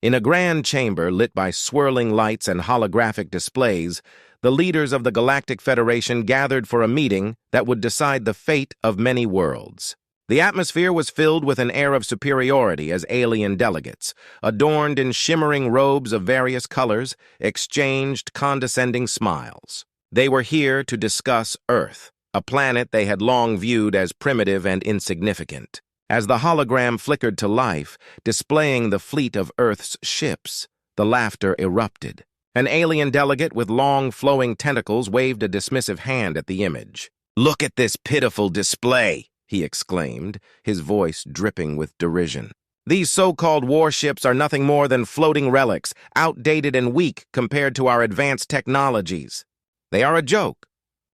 In a grand chamber lit by swirling lights and holographic displays, the leaders of the Galactic Federation gathered for a meeting that would decide the fate of many worlds. The atmosphere was filled with an air of superiority as alien delegates, adorned in shimmering robes of various colors, exchanged condescending smiles. They were here to discuss Earth, a planet they had long viewed as primitive and insignificant. As the hologram flickered to life, displaying the fleet of Earth's ships, the laughter erupted. An alien delegate with long, flowing tentacles waved a dismissive hand at the image. "Look at this pitiful display," he exclaimed, his voice dripping with derision. "These so-called warships are nothing more than floating relics, outdated and weak compared to our advanced technologies. They are a joke."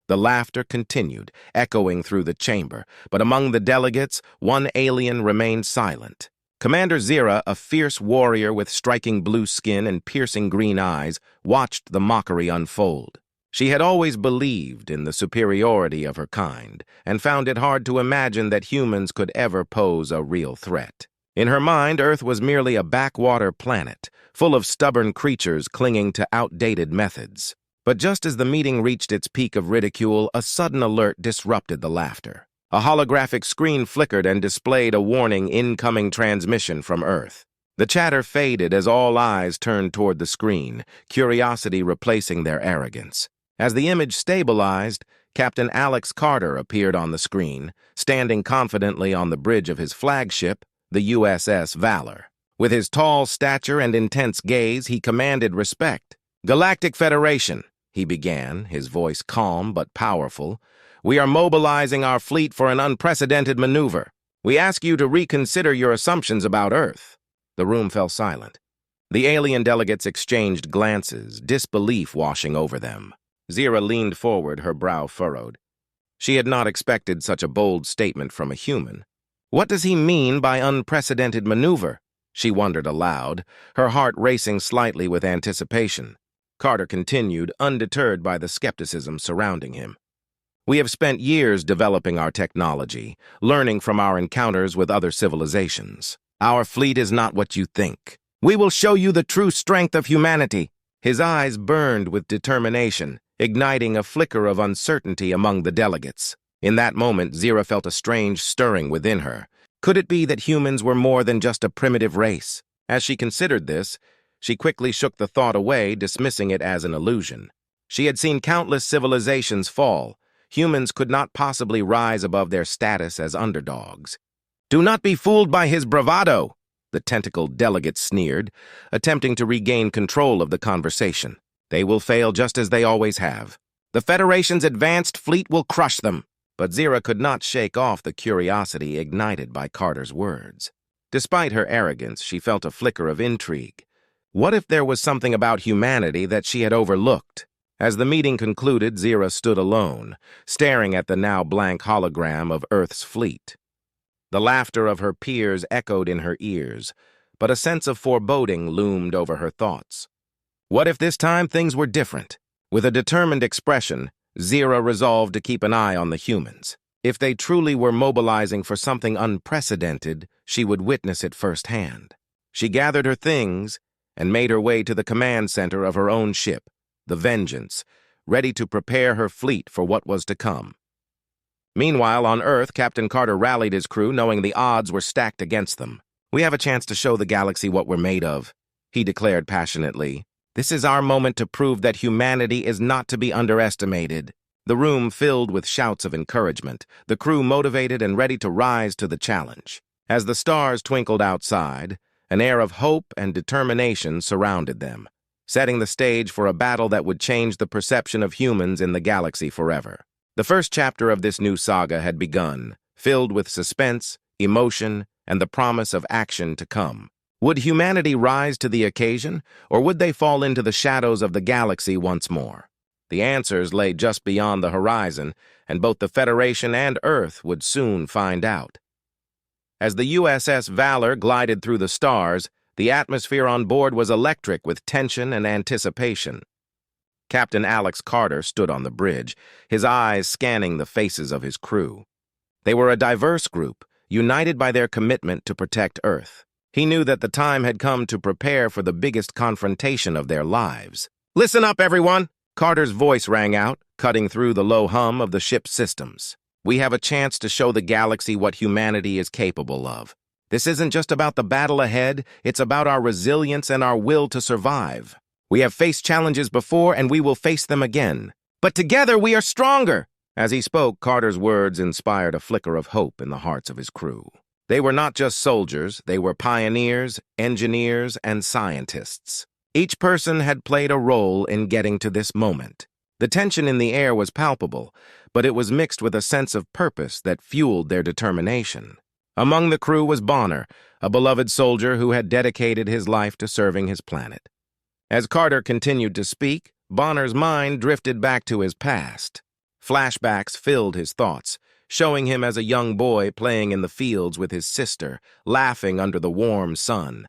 The laughter continued, echoing through the chamber, but among the delegates, one alien remained silent. Commander Zira, a fierce warrior with striking blue skin and piercing green eyes, watched the mockery unfold. She had always believed in the superiority of her kind, and found it hard to imagine that humans could ever pose a real threat. In her mind, Earth was merely a backwater planet, full of stubborn creatures clinging to outdated methods. But just as the meeting reached its peak of ridicule, a sudden alert disrupted the laughter. A holographic screen flickered and displayed a warning incoming transmission from Earth. The chatter faded as all eyes turned toward the screen, curiosity replacing their arrogance. As the image stabilized, Captain Alex Carter appeared on the screen, standing confidently on the bridge of his flagship, the USS Valor. With his tall stature and intense gaze, he commanded respect. "Galactic Federation," he began, his voice calm but powerful, "we are mobilizing our fleet for an unprecedented maneuver. We ask you to reconsider your assumptions about Earth." The room fell silent. The alien delegates exchanged glances, disbelief washing over them. Zira leaned forward, her brow furrowed. She had not expected such a bold statement from a human. What does he mean by unprecedented maneuver? She wondered aloud, her heart racing slightly with anticipation. Carter continued, undeterred by the skepticism surrounding him. "We have spent years developing our technology, learning from our encounters with other civilizations. Our fleet is not what you think. We will show you the true strength of humanity." His eyes burned with determination, igniting a flicker of uncertainty among the delegates. In that moment, Zira felt a strange stirring within her. Could it be that humans were more than just a primitive race? As she considered this, she quickly shook the thought away, dismissing it as an illusion. She had seen countless civilizations fall. Humans could not possibly rise above their status as underdogs. "Do not be fooled by his bravado," the tentacled delegate sneered, attempting to regain control of the conversation. "They will fail just as they always have. The Federation's advanced fleet will crush them." But Zira could not shake off the curiosity ignited by Carter's words. Despite her arrogance, she felt a flicker of intrigue. What if there was something about humanity that she had overlooked? As the meeting concluded, Zira stood alone, staring at the now blank hologram of Earth's fleet. The laughter of her peers echoed in her ears, but a sense of foreboding loomed over her thoughts. What if this time things were different? With a determined expression, Zira resolved to keep an eye on the humans. If they truly were mobilizing for something unprecedented, she would witness it firsthand. She gathered her things and made her way to the command center of her own ship, the Vengeance, ready to prepare her fleet for what was to come. Meanwhile, on Earth, Captain Carter rallied his crew, knowing the odds were stacked against them. "We have a chance to show the galaxy what we're made of," he declared passionately. "This is our moment to prove that humanity is not to be underestimated." The room filled with shouts of encouragement, the crew motivated and ready to rise to the challenge. As the stars twinkled outside, an air of hope and determination surrounded them, setting the stage for a battle that would change the perception of humans in the galaxy forever. The first chapter of this new saga had begun, filled with suspense, emotion, and the promise of action to come. Would humanity rise to the occasion, or would they fall into the shadows of the galaxy once more? The answers lay just beyond the horizon, and both the Federation and Earth would soon find out. As the USS Valor glided through the stars, the atmosphere on board was electric with tension and anticipation. Captain Alex Carter stood on the bridge, his eyes scanning the faces of his crew. They were a diverse group, united by their commitment to protect Earth. He knew that the time had come to prepare for the biggest confrontation of their lives. "Listen up, everyone!" Carter's voice rang out, cutting through the low hum of the ship's systems. "We have a chance to show the galaxy what humanity is capable of. This isn't just about the battle ahead, it's about our resilience and our will to survive. We have faced challenges before, and we will face them again. But together we are stronger!" As he spoke, Carter's words inspired a flicker of hope in the hearts of his crew. They were not just soldiers, they were pioneers, engineers, and scientists. Each person had played a role in getting to this moment. The tension in the air was palpable, but it was mixed with a sense of purpose that fueled their determination. Among the crew was Bonner, a beloved soldier who had dedicated his life to serving his planet. As Carter continued to speak, Bonner's mind drifted back to his past. Flashbacks filled his thoughts, showing him as a young boy playing in the fields with his sister, laughing under the warm sun.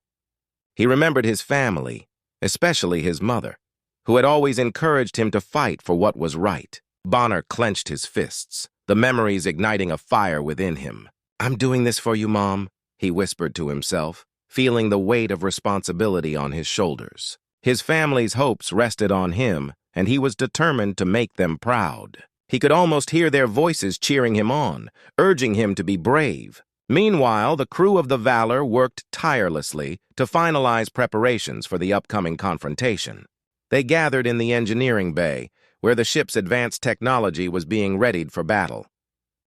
He remembered his family, especially his mother, who had always encouraged him to fight for what was right. Bonner clenched his fists, the memories igniting a fire within him. "I'm doing this for you, Mom," he whispered to himself, feeling the weight of responsibility on his shoulders. His family's hopes rested on him, and he was determined to make them proud. He could almost hear their voices cheering him on, urging him to be brave. Meanwhile, the crew of the Valor worked tirelessly to finalize preparations for the upcoming confrontation. They gathered in the engineering bay, where the ship's advanced technology was being readied for battle.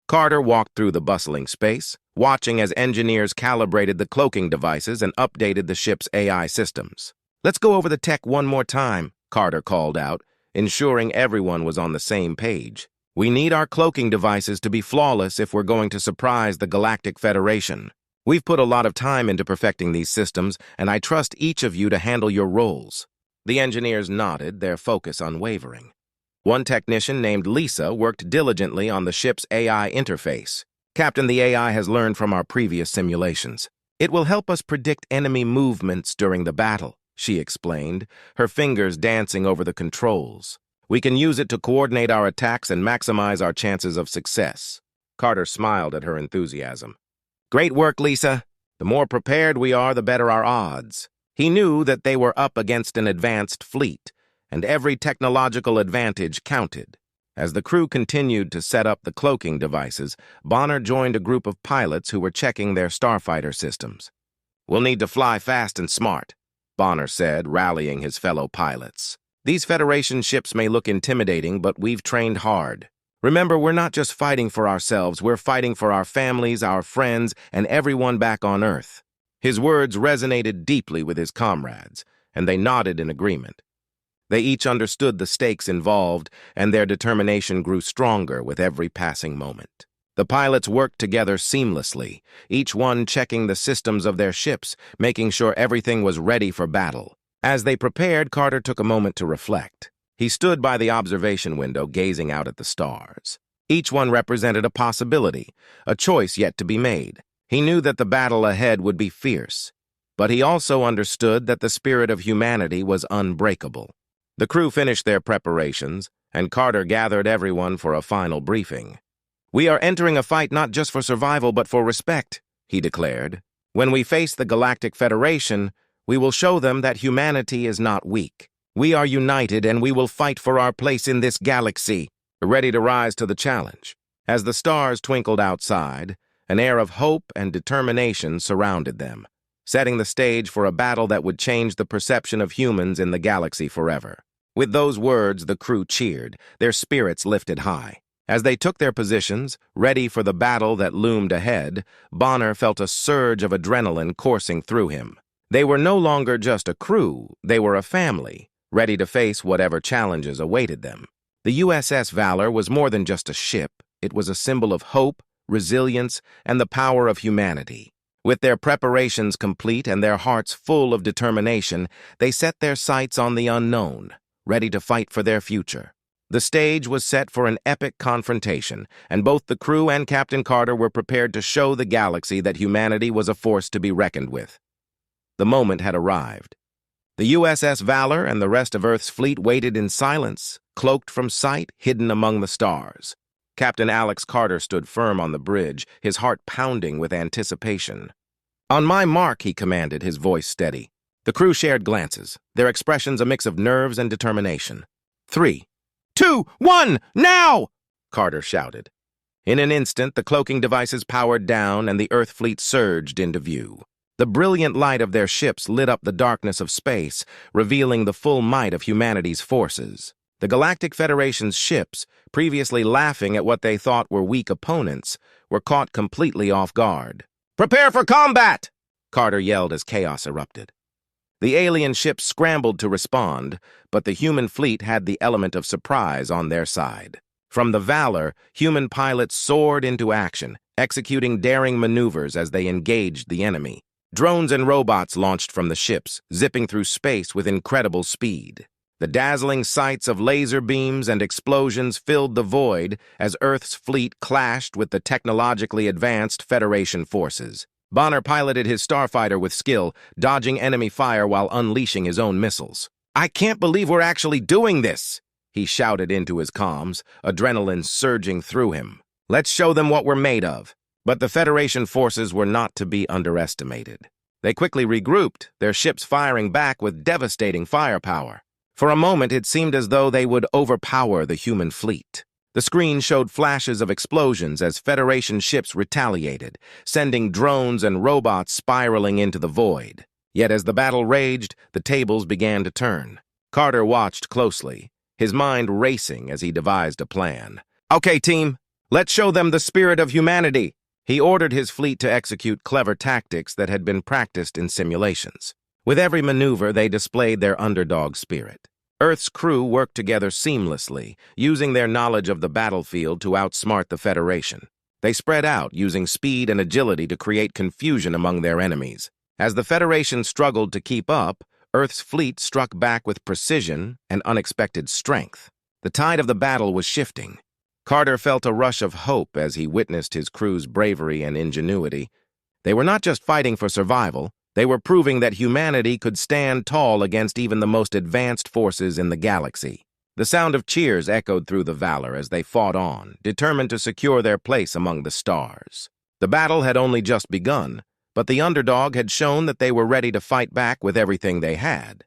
Carter walked through the bustling space, watching as engineers calibrated the cloaking devices and updated the ship's AI systems. "Let's go over the tech one more time," Carter called out, ensuring everyone was on the same page. "We need our cloaking devices to be flawless if we're going to surprise the Galactic Federation. We've put a lot of time into perfecting these systems, and I trust each of you to handle your roles." The engineers nodded, their focus unwavering. One technician named Lisa worked diligently on the ship's AI interface. "Captain, the AI has learned from our previous simulations. It will help us predict enemy movements during the battle," she explained, her fingers dancing over the controls. "We can use it to coordinate our attacks and maximize our chances of success." Carter smiled at her enthusiasm. "Great work, Lisa. The more prepared we are, the better our odds." He knew that they were up against an advanced fleet, and every technological advantage counted. As the crew continued to set up the cloaking devices, Bonner joined a group of pilots who were checking their starfighter systems. "We'll need to fly fast and smart," Bonner said, rallying his fellow pilots. "These Federation ships may look intimidating, but we've trained hard. Remember, we're not just fighting for ourselves, we're fighting for our families, our friends, and everyone back on Earth." His words resonated deeply with his comrades, and they nodded in agreement. They each understood the stakes involved, and their determination grew stronger with every passing moment. The pilots worked together seamlessly, each one checking the systems of their ships, making sure everything was ready for battle. As they prepared, Carter took a moment to reflect. He stood by the observation window, gazing out at the stars. Each one represented a possibility, a choice yet to be made. He knew that the battle ahead would be fierce, but he also understood that the spirit of humanity was unbreakable. The crew finished their preparations, and Carter gathered everyone for a final briefing. "We are entering a fight not just for survival but for respect," he declared. "When we face the Galactic Federation, we will show them that humanity is not weak. We are united, and we will fight for our place in this galaxy," ready to rise to the challenge. As the stars twinkled outside, an air of hope and determination surrounded them, setting the stage for a battle that would change the perception of humans in the galaxy forever. With those words, the crew cheered, their spirits lifted high. As they took their positions, ready for the battle that loomed ahead, Bonner felt a surge of adrenaline coursing through him. They were no longer just a crew, they were a family, ready to face whatever challenges awaited them. The USS Valor was more than just a ship. It was a symbol of hope, resilience, and the power of humanity. With their preparations complete and their hearts full of determination, they set their sights on the unknown, ready to fight for their future. The stage was set for an epic confrontation, and both the crew and Captain Carter were prepared to show the galaxy that humanity was a force to be reckoned with. The moment had arrived. The USS Valor and the rest of Earth's fleet waited in silence, cloaked from sight, hidden among the stars. Captain Alex Carter stood firm on the bridge, his heart pounding with anticipation. "On my mark," he commanded, his voice steady. The crew shared glances, their expressions a mix of nerves and determination. 3, 2, 1, now! Carter shouted. In an instant, the cloaking devices powered down and the Earth fleet surged into view. The brilliant light of their ships lit up the darkness of space, revealing the full might of humanity's forces. The Galactic Federation's ships, previously laughing at what they thought were weak opponents, were caught completely off guard. "Prepare for combat!" Carter yelled as chaos erupted. The alien ships scrambled to respond, but the human fleet had the element of surprise on their side. From the Valor, human pilots soared into action, executing daring maneuvers as they engaged the enemy. Drones and robots launched from the ships, zipping through space with incredible speed. The dazzling sights of laser beams and explosions filled the void as Earth's fleet clashed with the technologically advanced Federation forces. Bonner piloted his starfighter with skill, dodging enemy fire while unleashing his own missiles. "I can't believe we're actually doing this!" he shouted into his comms, adrenaline surging through him. "Let's show them what we're made of." But the Federation forces were not to be underestimated. They quickly regrouped, their ships firing back with devastating firepower. For a moment, it seemed as though they would overpower the human fleet. The screen showed flashes of explosions as Federation ships retaliated, sending drones and robots spiraling into the void. Yet as the battle raged, the tables began to turn. Carter watched closely, his mind racing as he devised a plan. "Okay, team, let's show them the spirit of humanity." He ordered his fleet to execute clever tactics that had been practiced in simulations. With every maneuver, they displayed their underdog spirit. Earth's crew worked together seamlessly, using their knowledge of the battlefield to outsmart the Federation. They spread out, using speed and agility to create confusion among their enemies. As the Federation struggled to keep up, Earth's fleet struck back with precision and unexpected strength. The tide of the battle was shifting. Carter felt a rush of hope as he witnessed his crew's bravery and ingenuity. They were not just fighting for survival, they were proving that humanity could stand tall against even the most advanced forces in the galaxy. The sound of cheers echoed through the Valor as they fought on, determined to secure their place among the stars. The battle had only just begun, but the underdog had shown that they were ready to fight back with everything they had.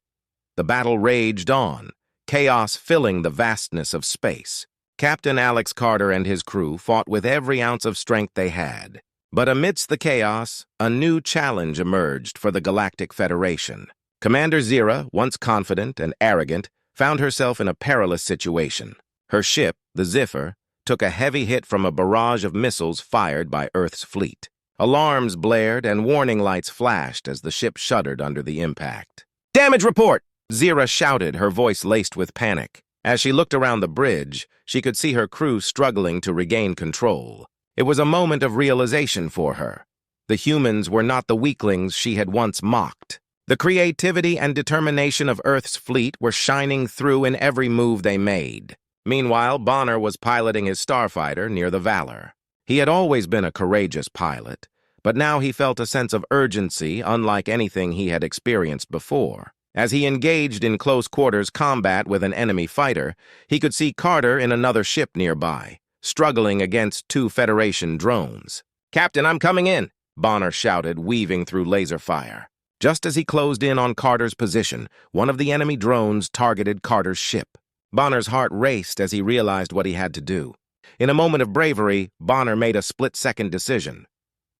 The battle raged on, chaos filling the vastness of space. Captain Alex Carter and his crew fought with every ounce of strength they had. But amidst the chaos, a new challenge emerged for the Galactic Federation. Commander Zira, once confident and arrogant, found herself in a perilous situation. Her ship, the Ziffer, took a heavy hit from a barrage of missiles fired by Earth's fleet. Alarms blared and warning lights flashed as the ship shuddered under the impact. "Damage report!" Zira shouted, her voice laced with panic. As she looked around the bridge, she could see her crew struggling to regain control. It was a moment of realization for her. The humans were not the weaklings she had once mocked. The creativity and determination of Earth's fleet were shining through in every move they made. Meanwhile, Bonner was piloting his starfighter near the Valor. He had always been a courageous pilot, but now he felt a sense of urgency unlike anything he had experienced before. As he engaged in close-quarters combat with an enemy fighter, he could see Carter in another ship nearby, struggling against 2 Federation drones. "Captain, I'm coming in," Bonner shouted, weaving through laser fire. Just as he closed in on Carter's position, one of the enemy drones targeted Carter's ship. Bonner's heart raced as he realized what he had to do. In a moment of bravery, Bonner made a split-second decision.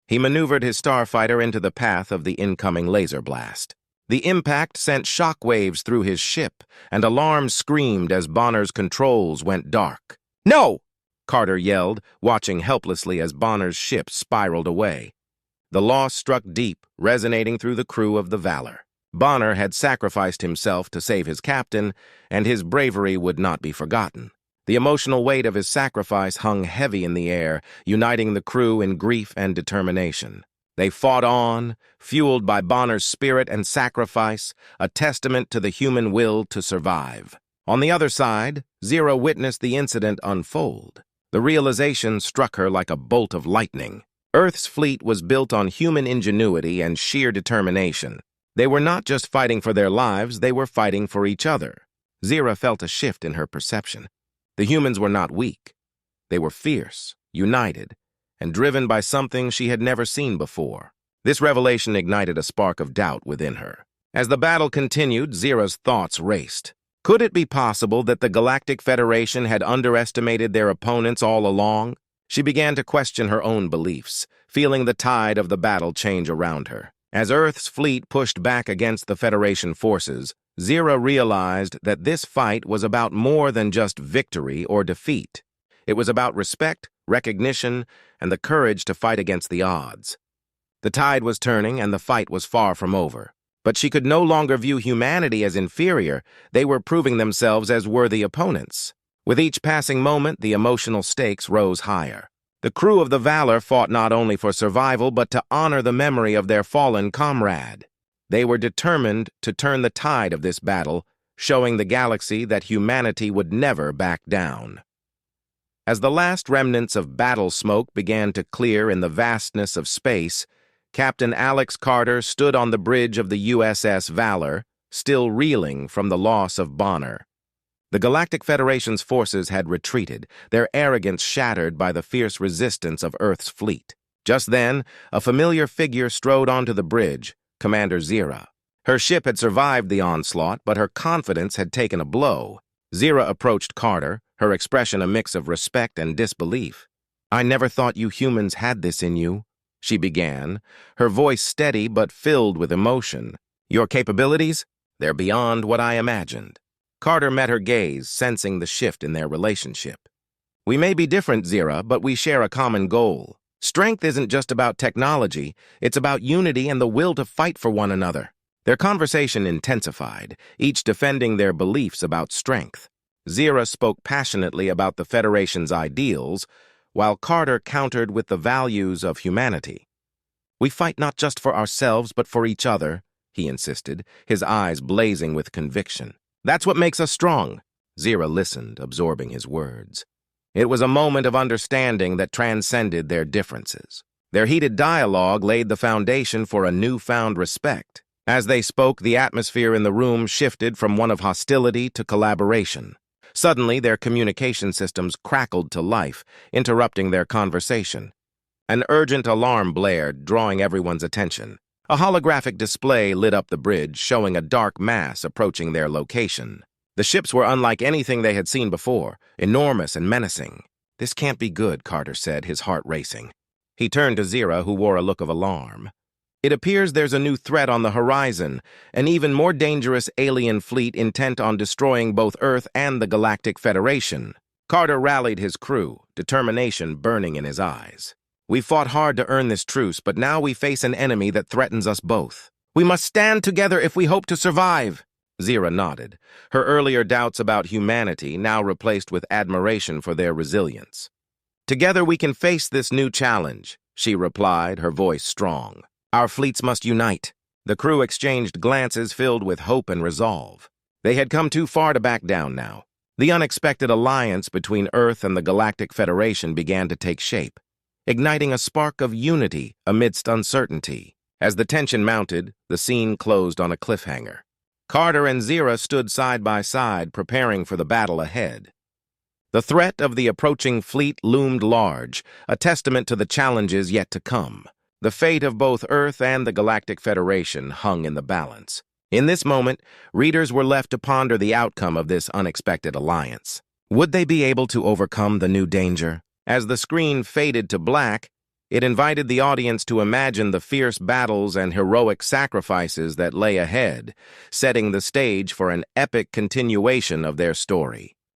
He maneuvered his starfighter into the path of the incoming laser blast. The impact sent shockwaves through his ship, and alarms screamed as Bonner's controls went dark. "No!" Carter yelled, watching helplessly as Bonner's ship spiraled away. The loss struck deep, resonating through the crew of the Valor. Bonner had sacrificed himself to save his captain, and his bravery would not be forgotten. The emotional weight of his sacrifice hung heavy in the air, uniting the crew in grief and determination. They fought on, fueled by Bonner's spirit and sacrifice, a testament to the human will to survive. On the other side, Zira witnessed the incident unfold. The realization struck her like a bolt of lightning. Earth's fleet was built on human ingenuity and sheer determination. They were not just fighting for their lives, they were fighting for each other. Zira felt a shift in her perception. The humans were not weak. They were fierce, united, and driven by something she had never seen before: This revelation ignited a spark of doubt within her. As the battle continued, Zira's thoughts raced. Could it be possible that the Galactic Federation had underestimated their opponents all along? She began to question her own beliefs, feeling the tide of the battle change around her. As Earth's fleet pushed back against the Federation forces, Zira realized that this fight was about more than just victory or defeat. It was about respect, recognition, and the courage to fight against the odds. The tide was turning and the fight was far from over. But she could no longer view humanity as inferior. They were proving themselves as worthy opponents. With each passing moment, the emotional stakes rose higher. The crew of the Valor fought not only for survival, but to honor the memory of their fallen comrade. They were determined to turn the tide of this battle, showing the galaxy that humanity would never back down. As the last remnants of battle smoke began to clear in the vastness of space, Captain Alex Carter stood on the bridge of the USS Valor, still reeling from the loss of Bonner. The Galactic Federation's forces had retreated, their arrogance shattered by the fierce resistance of Earth's fleet. Just then, a familiar figure strode onto the bridge, Commander Zira. Her ship had survived the onslaught, but her confidence had taken a blow. Zira approached Carter, her expression a mix of respect and disbelief. "I never thought you humans had this in you," she began, her voice steady but filled with emotion. "Your capabilities? They're beyond what I imagined." Carter met her gaze, sensing the shift in their relationship. "We may be different, Zira, but we share a common goal. Strength isn't just about technology, it's about unity and the will to fight for one another." Their conversation intensified, each defending their beliefs about strength. Zira spoke passionately about the Federation's ideals, while Carter countered with the values of humanity. "We fight not just for ourselves, but for each other," he insisted, his eyes blazing with conviction. "That's what makes us strong." Zira listened, absorbing his words. It was a moment of understanding that transcended their differences. Their heated dialogue laid the foundation for a newfound respect. As they spoke, the atmosphere in the room shifted from one of hostility to collaboration. Suddenly, their communication systems crackled to life, interrupting their conversation. An urgent alarm blared, drawing everyone's attention. A holographic display lit up the bridge, showing a dark mass approaching their location. The ships were unlike anything they had seen before, enormous and menacing. "This can't be good," Carter said, his heart racing. He turned to Zira, who wore a look of alarm. "It appears there's a new threat on the horizon, an even more dangerous alien fleet intent on destroying both Earth and the Galactic Federation." Carter rallied his crew, determination burning in his eyes. "We fought hard to earn this truce, but now we face an enemy that threatens us both. We must stand together if we hope to survive." Zira nodded, her earlier doubts about humanity now replaced with admiration for their resilience. "Together we can face this new challenge," she replied, her voice strong. "Our fleets must unite." The crew exchanged glances filled with hope and resolve. They had come too far to back down now. The unexpected alliance between Earth and the Galactic Federation began to take shape, igniting a spark of unity amidst uncertainty. As the tension mounted, the scene closed on a cliffhanger. Carter and Zira stood side by side, preparing for the battle ahead. The threat of the approaching fleet loomed large, a testament to the challenges yet to come. The fate of both Earth and the Galactic Federation hung in the balance. In this moment, readers were left to ponder the outcome of this unexpected alliance. Would they be able to overcome the new danger? As the screen faded to black, it invited the audience to imagine the fierce battles and heroic sacrifices that lay ahead, setting the stage for an epic continuation of their story.